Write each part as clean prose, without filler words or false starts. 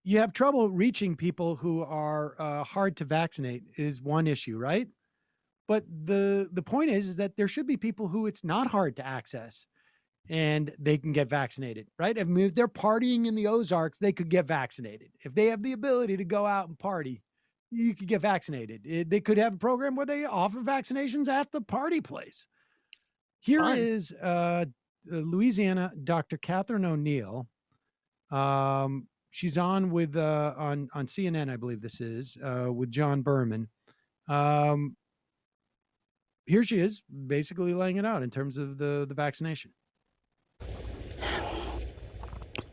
you have trouble reaching people who are hard to vaccinate is one issue, right? But the point is that there should be people who it's not hard to access and they can get vaccinated, right? I mean, if they're partying in the Ozarks, they could get vaccinated. If they have the ability to go out and party, you could get vaccinated. They could have a program where they offer vaccinations at the party place. Here Fun. is Louisiana Dr. Catherine O'Neill. She's on with on CNN, I believe this is, with John Berman. Here she is, basically laying it out in terms of the vaccination.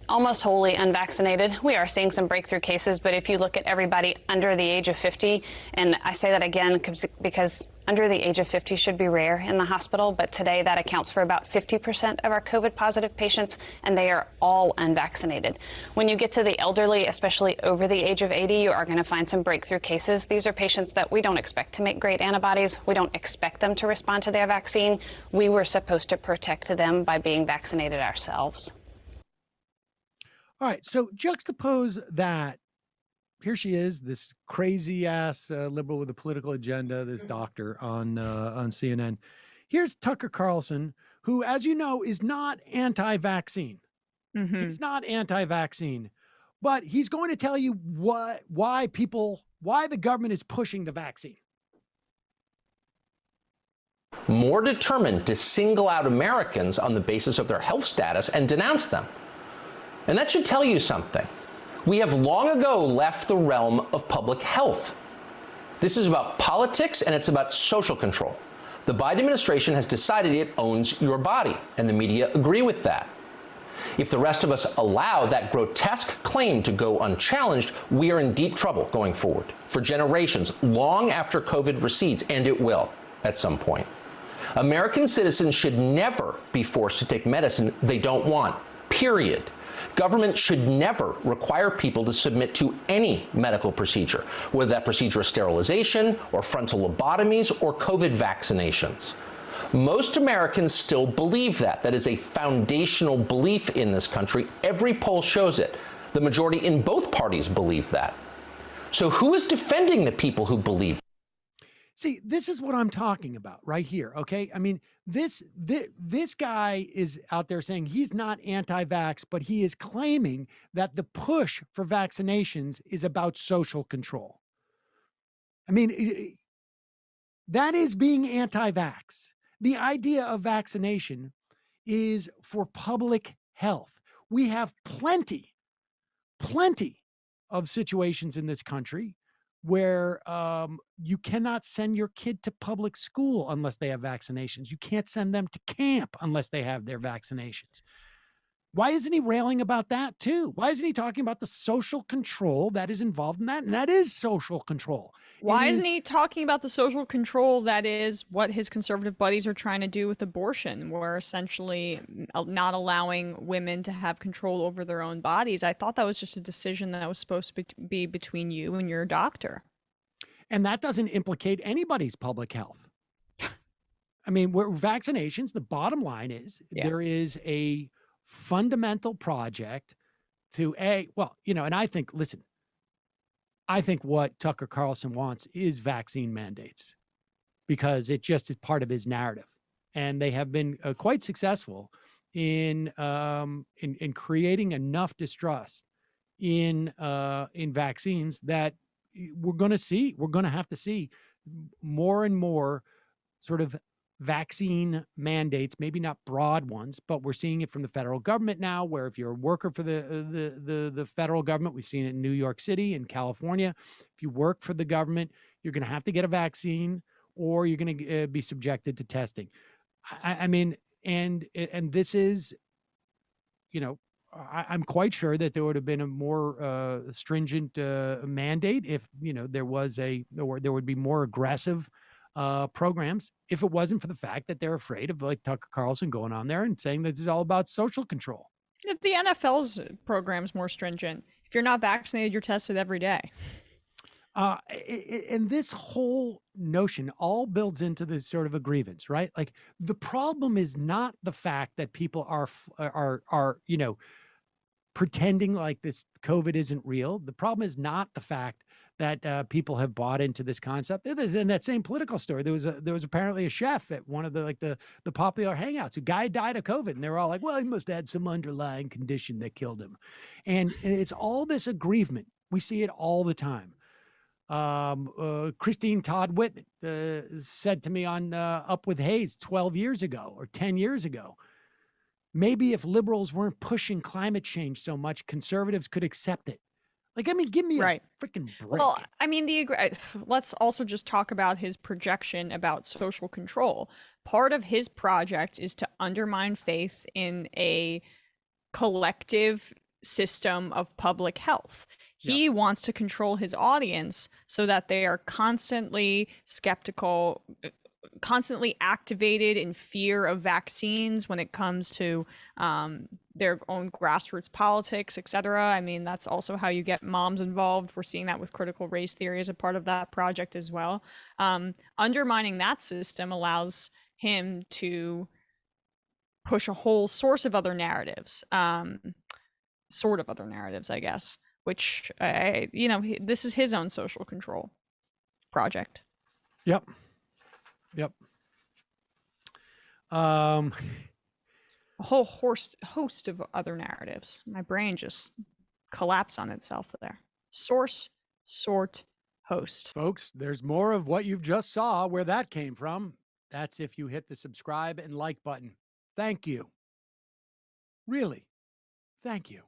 Almost wholly unvaccinated. We are seeing some breakthrough cases, but if you look at everybody under the age of 50, and I say that again because under the age of 50 should be rare in the hospital, but today that accounts for about 50% of our COVID positive patients, and they are all unvaccinated. When you get to the elderly, especially over the age of 80, you are going to find some breakthrough cases. These are patients that we don't expect to make great antibodies. We don't expect them to respond to their vaccine. We were supposed to protect them by being vaccinated ourselves. All right, so juxtapose that. Here she is, this crazy ass liberal with a political agenda, this doctor on CNN. Here's Tucker Carlson, who, as you know, is not anti-vaccine. He's not anti-vaccine, but he's going to tell you why the government is pushing the vaccine. More determined to single out Americans on the basis of their health status and denounce them. And that should tell you something. We have long ago left the realm of public health. This is about politics and it's about social control. The Biden administration has decided it owns your body, and the media agree with that. If the rest of us allow that grotesque claim to go unchallenged, we are in deep trouble going forward for generations, long after COVID recedes, and it will at some point. American citizens should never be forced to take medicine they don't want, period. Government should never require people to submit to any medical procedure, whether that procedure is sterilization or frontal lobotomies or COVID vaccinations. Most Americans still believe that. That is a foundational belief in this country. Every poll shows it. The majority in both parties believe that. So who is defending the people who believe? See, this is what I'm talking about right here. Okay. I mean, this guy is out there saying he's not anti-vax, but he is claiming that the push for vaccinations is about social control. I mean, that is being anti-vax. The idea of vaccination is for public health. We have plenty of situations in this country where you cannot send your kid to public school unless they have vaccinations. You can't send them to camp unless they have their vaccinations. Why isn't he railing about that too? Why isn't he talking about the social control that is involved in that? And that is social control. Why isn't he talking about the social control that is what his conservative buddies are trying to do with abortion, where essentially not allowing women to have control over their own bodies? I thought that was just a decision that was supposed to be between you and your doctor. And that doesn't implicate anybody's public health. I mean, vaccinations, the bottom line is there is a fundamental project to and I think, listen, I think what Tucker Carlson wants is vaccine mandates because it just is part of his narrative. And they have been quite successful in creating enough distrust in vaccines that we're going to have to see more and more sort of vaccine mandates, maybe not broad ones, but we're seeing it from the federal government now, where if you're a worker for the federal government, we've seen it in New York City and California. If you work for the government, you're going to have to get a vaccine or you're going to be subjected to testing. I mean, and this is, I'm quite sure that there would have been a more stringent mandate if, there would be more aggressive programs if it wasn't for the fact that they're afraid of like Tucker Carlson going on there and saying that this is all about social control. The NFL's program's more stringent. If you're not vaccinated, you're tested every day. And this whole notion all builds into this sort of a grievance, right? Like the problem is not the fact that people are pretending like this COVID isn't real. The problem is not the fact that people have bought into this concept. In that same political story, there was apparently a chef at one of the popular hangouts. A guy died of COVID, and they were all like, "Well, he must have had some underlying condition that killed him." And it's all this aggrievement. We see it all the time. Christine Todd Whitman said to me on Up with Hayes 12 years ago or 10 years ago, maybe if liberals weren't pushing climate change so much, conservatives could accept it. Like, I mean, give me a freaking break. Well, I mean, let's also just talk about his projection about social control. Part of his project is to undermine faith in a collective system of public health. He wants to control his audience so that they are constantly skeptical, constantly activated in fear of vaccines when it comes to their own grassroots politics, etc. I mean, that's also how you get moms involved. We're seeing that with critical race theory as a part of that project as well. Undermining that system allows him to push a whole source of other narratives, sort of other narratives, I guess, which, this is his own social control project. Yep. A whole host of other narratives. My brain just collapsed on itself there. Source, sort, host. Folks, there's more of what you've just saw where that came from. That's if you hit the subscribe and like button. Thank you. Really, thank you.